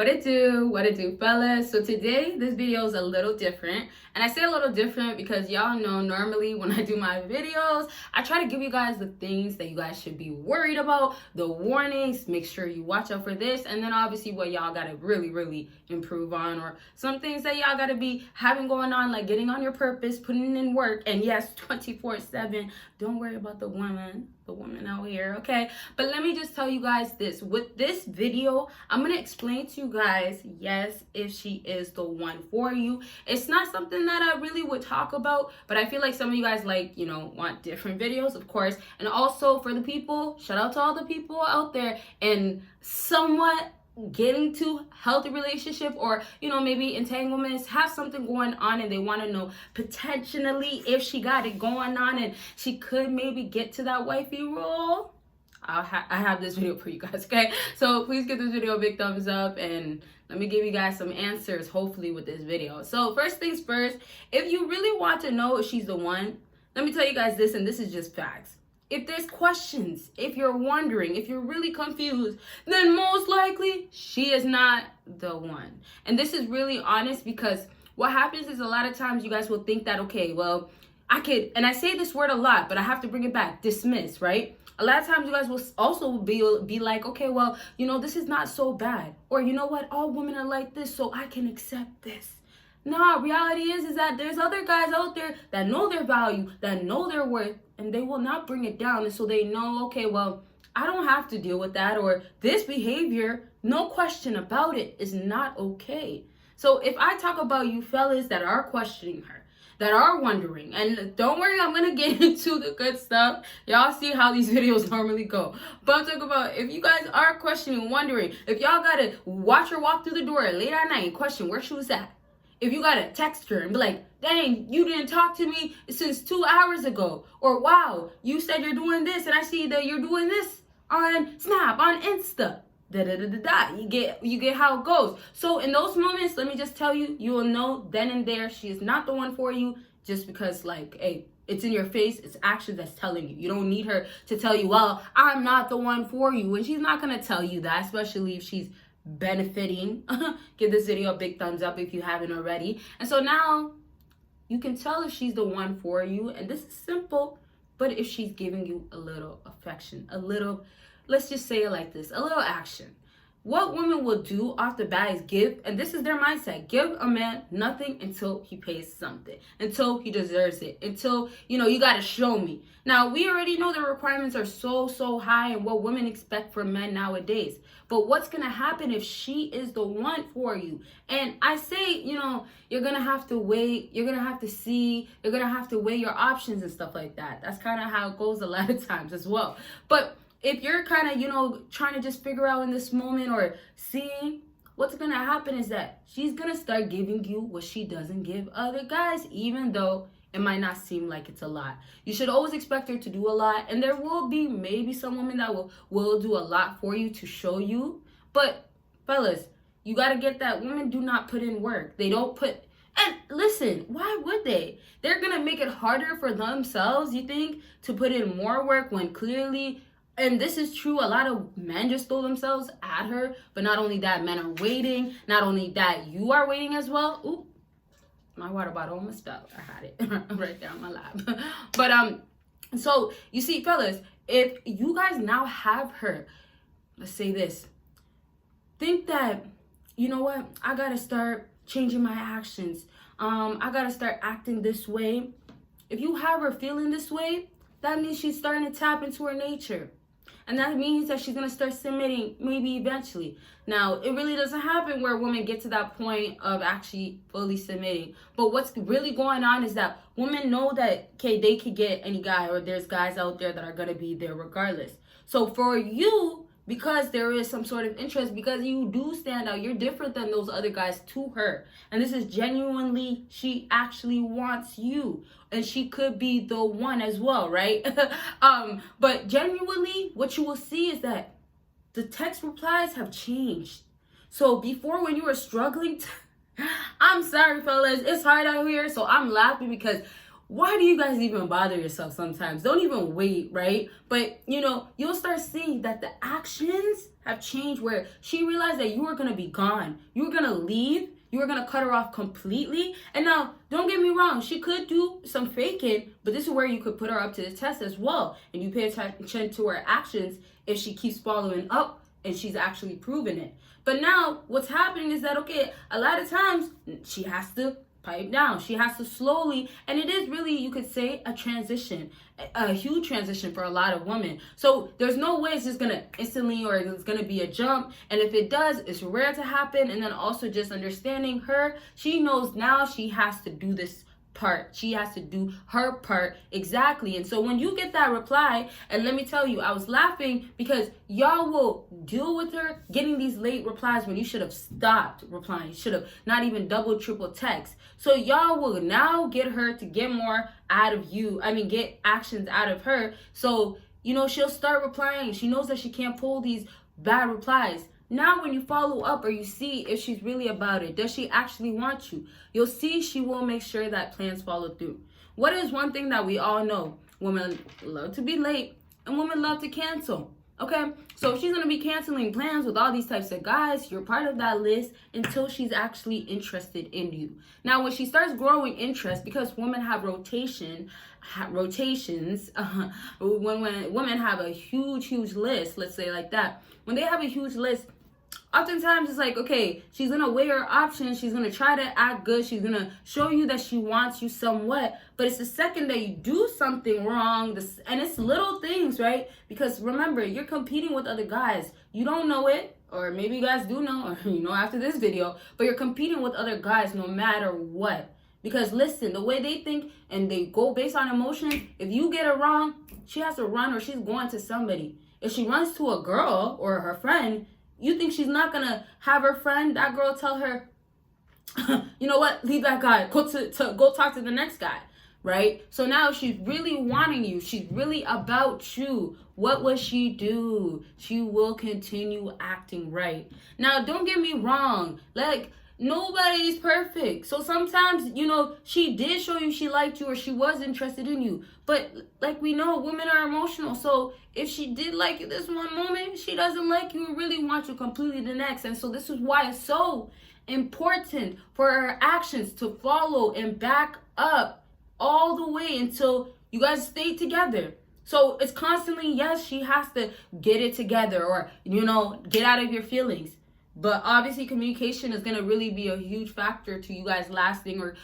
What it do, fellas? So today, this video is a little different. And I say a little different because y'all know normally when I do my videos, I try to give you guys the things that you guys should be worried about, the warnings, make sure you watch out for this, and then obviously what y'all gotta really improve on, or some things that y'all gotta be having going on, like getting on your purpose, putting in work, and yes, 24/7. Don't worry about the women out here, okay? But let me just tell you guys this. With this video, I'm gonna explain to you guys, yes, if she is the one for you. It's not something that I really would talk about, but I feel like some of you guys want different videos, of course. And also for the people, shout out to all the people out there and somewhat getting to healthy relationship, or maybe entanglements, have something going on and they want to know potentially if she got it going on and she could maybe get to that wifey role. I have this video for you guys, okay? So please give this video a big thumbs up and let me give you guys some answers hopefully with this video. So first things first, if you really want to know if she's the one, let me tell you guys this, and this is just facts. If there's questions, if you're wondering, if you're really confused, then most likely she is not the one. And this is really honest, because what happens is a lot of times you guys will think that, okay, well, I could, and I say this word a lot, but I have to bring it back, dismiss, right? A lot of times you guys will also be like, okay, well, this is not so bad. Or you know what, all women are like this, so I can accept this. Nah, reality is that there's other guys out there that know their value, that know their worth, and they will not bring it down. And so they know, okay, well, I don't have to deal with that, or this behavior, no question about it, is not okay. So if I talk about you fellas that are questioning her, that are wondering, and don't worry, I'm gonna get into the good stuff. Y'all see how these videos normally go. But I'm talking about if you guys are questioning, wondering, if y'all gotta watch her walk through the door late at night and question where she was at, if you gotta text her and be like, dang, you didn't talk to me since 2 hours ago, or wow, you said you're doing this and I see that you're doing this on Snap, on Insta, you get how it goes. So in those moments, let me just tell you, you will know then and there she is not the one for you, just because hey, it's in your face, it's action that's telling you. You don't need her to tell you, well, I'm not the one for you, and she's not gonna tell you that, especially if she's benefiting. Give this video a big thumbs up if you haven't already. And so now you can tell if she's the one for you, and this is simple, but if she's giving you a little affection, a little, let's just say it like this, a little action. What women will do off the bat is give, and this is their mindset, give a man nothing until he pays something, until he deserves it, until, you got to show me. Now, we already know the requirements are so high and what women expect from men nowadays. But what's going to happen if she is the one for you? And I say, you're going to have to wait, you're going to have to see, you're going to have to weigh your options and stuff like that. That's kind of how it goes a lot of times as well. But if you're kind of, trying to just figure out in this moment or seeing, what's going to happen is that she's going to start giving you what she doesn't give other guys, even though it might not seem like it's a lot. You should always expect her to do a lot. And there will be maybe some women that will do a lot for you to show you. But fellas, you got to get that women do not put in work. They don't put... And listen, why would they? They're going to make it harder for themselves, you think, to put in more work when clearly... And this is true, a lot of men just throw themselves at her. But not only that, men are waiting. Not only that, you are waiting as well. Ooh, my water bottle almost fell. I had it right there on my lap. But so you see, fellas, if you guys now have her, let's say this, think that, you know what, I gotta start changing my actions. I gotta start acting this way. If you have her feeling this way, that means she's starting to tap into her nature. And that means that she's going to start submitting maybe eventually. Now, it really doesn't happen where women get to that point of actually fully submitting. But what's really going on is that women know that, okay, they could get any guy, or there's guys out there that are going to be there regardless. So for you, because there is some sort of interest, because you do stand out, you're different than those other guys to her. And this is genuinely, she actually wants you. And she could be the one as well, right? But genuinely, what you will see is that the text replies have changed. So before, when you were struggling, I'm sorry, fellas, it's hard out here. So I'm laughing because why do you guys even bother yourself sometimes? Don't even wait, right? But, you'll start seeing that the actions have changed where she realized that you were going to be gone. You were going to leave. You were going to cut her off completely. And now, don't get me wrong. She could do some faking, but this is where you could put her up to the test as well. And you pay attention to her actions if she keeps following up and she's actually proven it. But now, what's happening is that, okay, a lot of times she has to pipe down. She has to slowly, and it is really, you could say, a transition, a huge transition for a lot of women. So there's no way it's just gonna instantly, or it's gonna be a jump. And if it does, it's rare to happen. And then also just understanding her, she knows now she has to do this part. She has to do her part exactly. And so when you get that reply, and let me tell you, I was laughing because y'all will deal with her getting these late replies when you should have stopped replying. You should have not even double, triple text. So y'all will now get her to get more out of you. Get actions out of her. So, she'll start replying. She knows that she can't pull these bad replies. Now, when you follow up or you see if she's really about it, does she actually want you? You'll see she will make sure that plans follow through. What is one thing that we all know? Women love to be late and women love to cancel. Okay, so if she's going to be canceling plans with all these types of guys, you're part of that list until she's actually interested in you. Now, when she starts growing interest, because women have rotations, when women have a huge list, let's say like that, when they have a huge list, oftentimes it's like, okay, she's going to weigh her options. She's going to try to act good. She's going to show you that she wants you somewhat. But it's the second that you do something wrong. And it's little things, right? Because remember, you're competing with other guys. You don't know it. Or maybe you guys do know, or after this video. But you're competing with other guys no matter what. Because listen, the way they think and they go based on emotions, if you get it wrong, she has to run or she's going to somebody. If she runs to a girl or her friend, you think she's not going to have her friend, that girl, tell her, you know what, leave that guy, go talk to the next guy, right? So now she's really wanting you. She's really about you. What will she do? She will continue acting right. Now, don't get me wrong. Nobody's perfect. So sometimes, she did show you she liked you or she was interested in you. But like we know, women are emotional. So if she did like you this one moment, she doesn't like you and really wants you completely the next. And so this is why it's so important for her actions to follow and back up all the way until you guys stay together. So it's constantly, yes, she has to get it together or, get out of your feelings. But obviously communication is going to really be a huge factor to you guys lasting or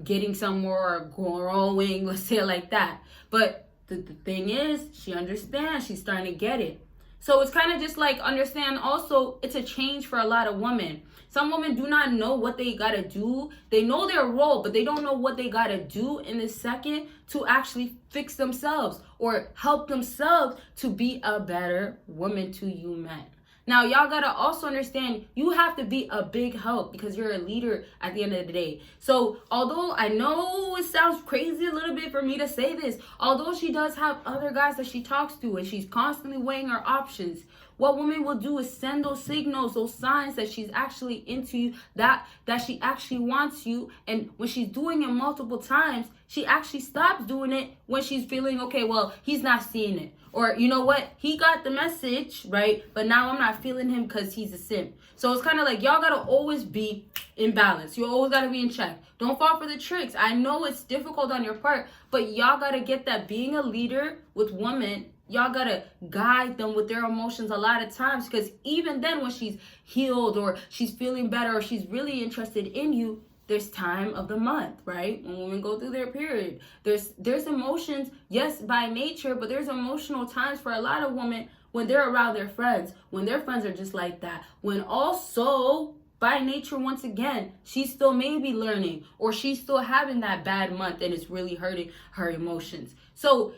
getting somewhere or growing, let's say it like that. But the thing is, she understands. She's starting to get it. So it's kind of just like understand also it's a change for a lot of women. Some women do not know what they got to do. They know their role, but they don't know what they got to do in this second to actually fix themselves or help themselves to be a better woman to you men. Now, y'all got to also understand you have to be a big help because you're a leader at the end of the day. So although I know it sounds crazy a little bit for me to say this, although she does have other guys that she talks to and she's constantly weighing her options, what women will do is send those signals, those signs that she's actually into you, that she actually wants you. And when she's doing it multiple times, she actually stops doing it when she's feeling, okay, well, he's not seeing it. Or, you know what, he got the message, right? But now I'm not feeling him because he's a simp. So it's kind of like y'all got to always be in balance. You always got to be in check. Don't fall for the tricks. I know it's difficult on your part, but y'all got to get that being a leader with women, y'all got to guide them with their emotions a lot of times. Because even then when she's healed or she's feeling better or she's really interested in you, there's time of the month, right? When women go through their period, there's emotions, yes, by nature, but there's emotional times for a lot of women when they're around their friends, when their friends are just like that, when also by nature, once again, she's still maybe learning or she's still having that bad month and it's really hurting her emotions. So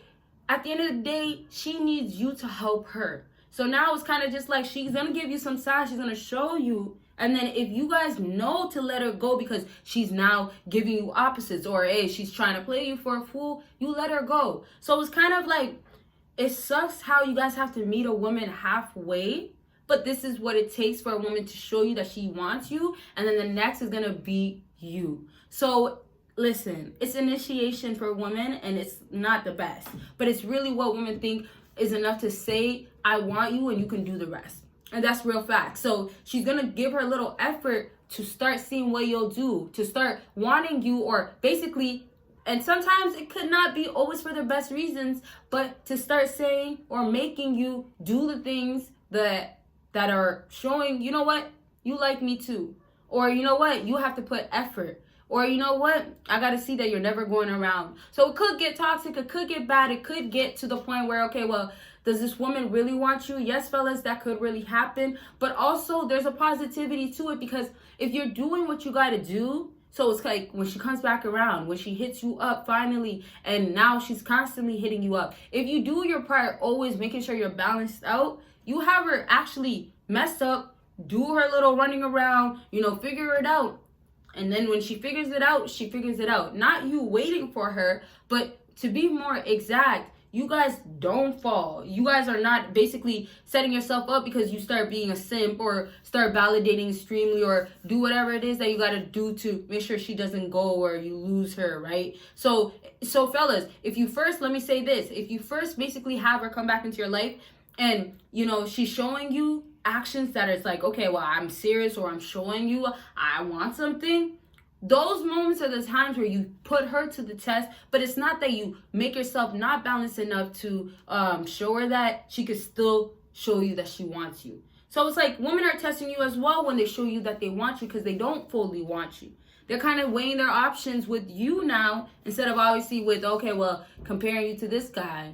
at the end of the day, she needs you to help her. So now it's kind of just like she's going to give you some signs, she's going to show you. And then if you guys know to let her go because she's now giving you opposites or, hey, she's trying to play you for a fool, you let her go. So it's kind of like, it sucks how you guys have to meet a woman halfway, but this is what it takes for a woman to show you that she wants you. And then the next is going to be you. So listen, it's initiation for women and it's not the best, but it's really what women think is enough to say, I want you and you can do the rest. And that's real fact. So she's going to give her a little effort to start seeing what you'll do, to start wanting you, or basically, and sometimes it could not be always for the best reasons, but to start saying or making you do the things that are showing, you know what, you like me too. Or you know what, you have to put effort. Or you know what, I got to see that you're never going around. So it could get toxic, it could get bad, it could get to the point where, okay, well, does this woman really want you? Yes, fellas, that could really happen. But also there's a positivity to it, because if you're doing what you got to do, so it's like when she comes back around, when she hits you up finally, and now she's constantly hitting you up. If you do your part, always making sure you're balanced out, you have her actually mess up, do her little running around, figure it out. And then when she figures it out, she figures it out. Not you waiting for her, but to be more exact, you guys don't fall. You guys are not basically setting yourself up because you start being a simp or start validating extremely or do whatever it is that you got to do to make sure she doesn't go or you lose her, right? So fellas, if you first basically have her come back into your life and, she's showing you actions that it's like, okay, well, I'm serious, or I'm showing you I want something. Those moments are the times where you put her to the test, but it's not that you make yourself not balanced enough to show her that she could still show you that she wants you. So it's like women are testing you as well when they show you that they want you, because they don't fully want you. They're kind of weighing their options with you now, instead of obviously with, okay, well, comparing you to this guy.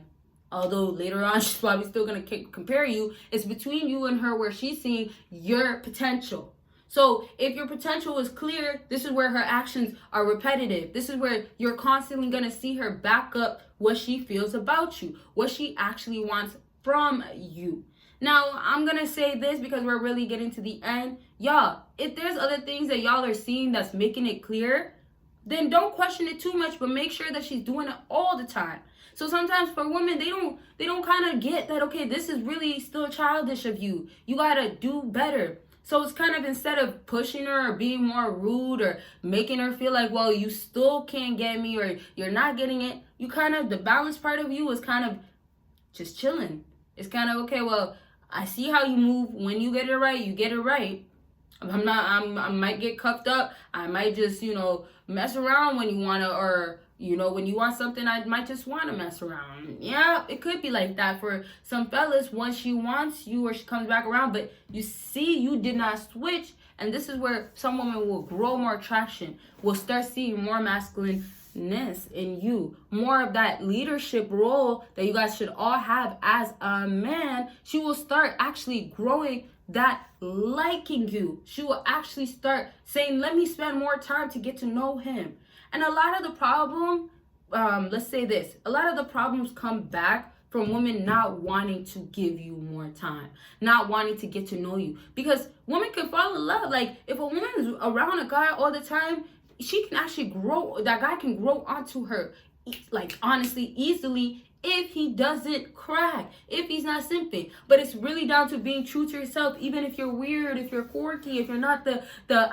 Although later on she's probably still going to compare you. It's between you and her where she's seeing your potential. So if your potential is clear, this is where her actions are repetitive. This is where you're constantly going to see her back up what she feels about you, what she actually wants from you. Now, I'm going to say this because we're really getting to the end. Y'all, if there's other things that y'all are seeing that's making it clear, then don't question it too much, but make sure that she's doing it all the time. So sometimes for women, they don't kind of get that, okay, this is really still childish of you. You got to do better. So it's kind of, instead of pushing her or being more rude or making her feel like, well, you still can't get me or you're not getting it, you kind of, the balanced part of you is kind of just chilling. It's kind of, okay, well, I see how you move. When you get it right, you get it right. I might get cuffed up. I might just, mess around when you want to, or, when you want something, I might just want to mess around. Yeah, it could be like that for some fellas once she wants you or she comes back around, but you see, you did not switch. And this is where some women will grow more traction, will start seeing more masculineness in you, more of that leadership role that you guys should all have as a man. She will start actually growing that liking you. She will actually start saying, let me spend more time to get to know him. And a lot of the problem, let's say this, a lot of the problems come back from women not wanting to give you more time, not wanting to get to know you. Because women can fall in love. Like, if a woman is around a guy all the time, she can actually grow, that guy can grow onto her, like, honestly, easily, if he doesn't crack, if he's not simping. But it's really down to being true to yourself. Even if you're weird, if you're quirky, if you're not the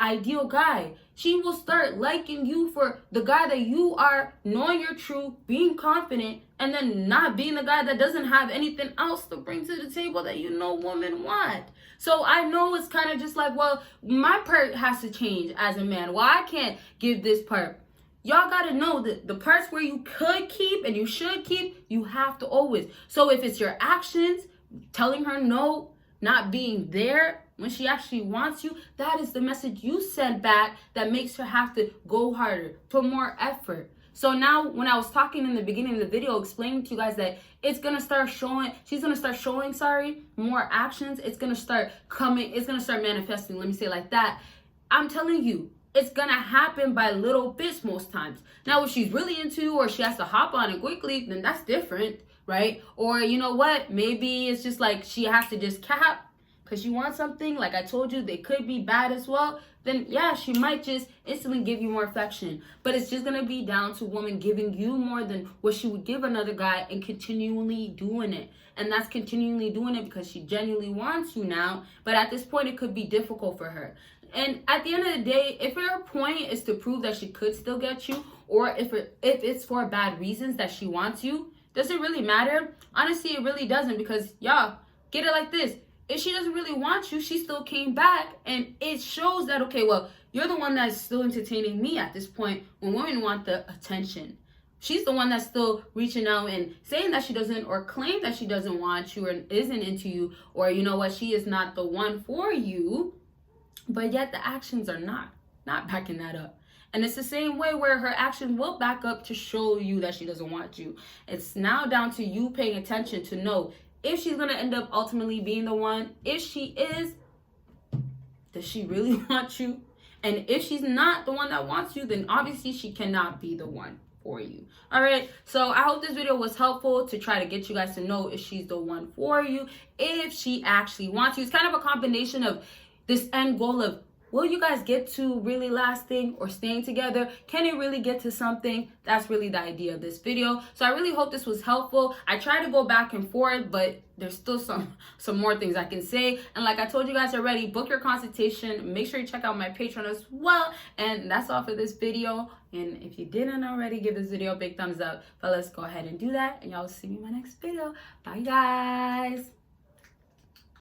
ideal guy, she will start liking you for the guy that you are, knowing you're true, being confident, and then not being the guy that doesn't have anything else to bring to the table that women want. So I know it's kind of just like, well, my part has to change as a man. Well, I can't give this part. Y'all got to know that the parts where you could keep and you should keep, you have to always. So if it's your actions, telling her no, not being there when she actually wants you, that is the message you send back that makes her have to go harder, put more effort. So now when I was talking in the beginning of the video, explaining to you guys that it's going to start showing, she's going to start showing, more actions. It's going to start coming, it's going to start manifesting. Let me say it like that. I'm telling you, it's gonna happen by little bits most times. Now, if she's really into you or she has to hop on it quickly, then that's different, right? Or you know what? Maybe it's just like she has to just cap because she wants something. Like I told you, they could be bad as well. Then yeah, she might just instantly give you more affection. But it's just gonna be down to woman giving you more than what she would give another guy and continually doing it. And that's continually doing it because she genuinely wants you now. But at this point, it could be difficult for her. And at the end of the day, if her point is to prove that she could still get you, or if it's for bad reasons that she wants you, does it really matter? Honestly, it really doesn't, because y'all, get it like this. if she doesn't really want you, she still came back, and it shows that, okay, well, you're the one that's still entertaining me at this point when women want the attention. She's the one that's still reaching out and saying that she doesn't, or claim that she doesn't want you or isn't into you, or you know what, she is not the one for you, but yet the actions are not backing that up. And it's the same way where her actions will back up to show you that she doesn't want you. It's now down to you paying attention to know if she's going to end up ultimately being the one. If she is, does she really want you? And if she's not the one that wants you, then obviously she cannot be the one for you. All right, so I hope this video was helpful to try to get you guys to know if she's the one for you, if she actually wants you. It's kind of a combination of this end goal of, will you guys get to really lasting or staying together? Can it really get to something? That's really the idea of this video. So I really hope this was helpful. I try to go back and forth, but there's still some more things I can say. And like I told you guys already, book your consultation. Make sure you check out my Patreon as well. And that's all for this video. And if you didn't already, give this video a big thumbs up. But let's go ahead and do that. And y'all will see me in my next video. Bye, guys.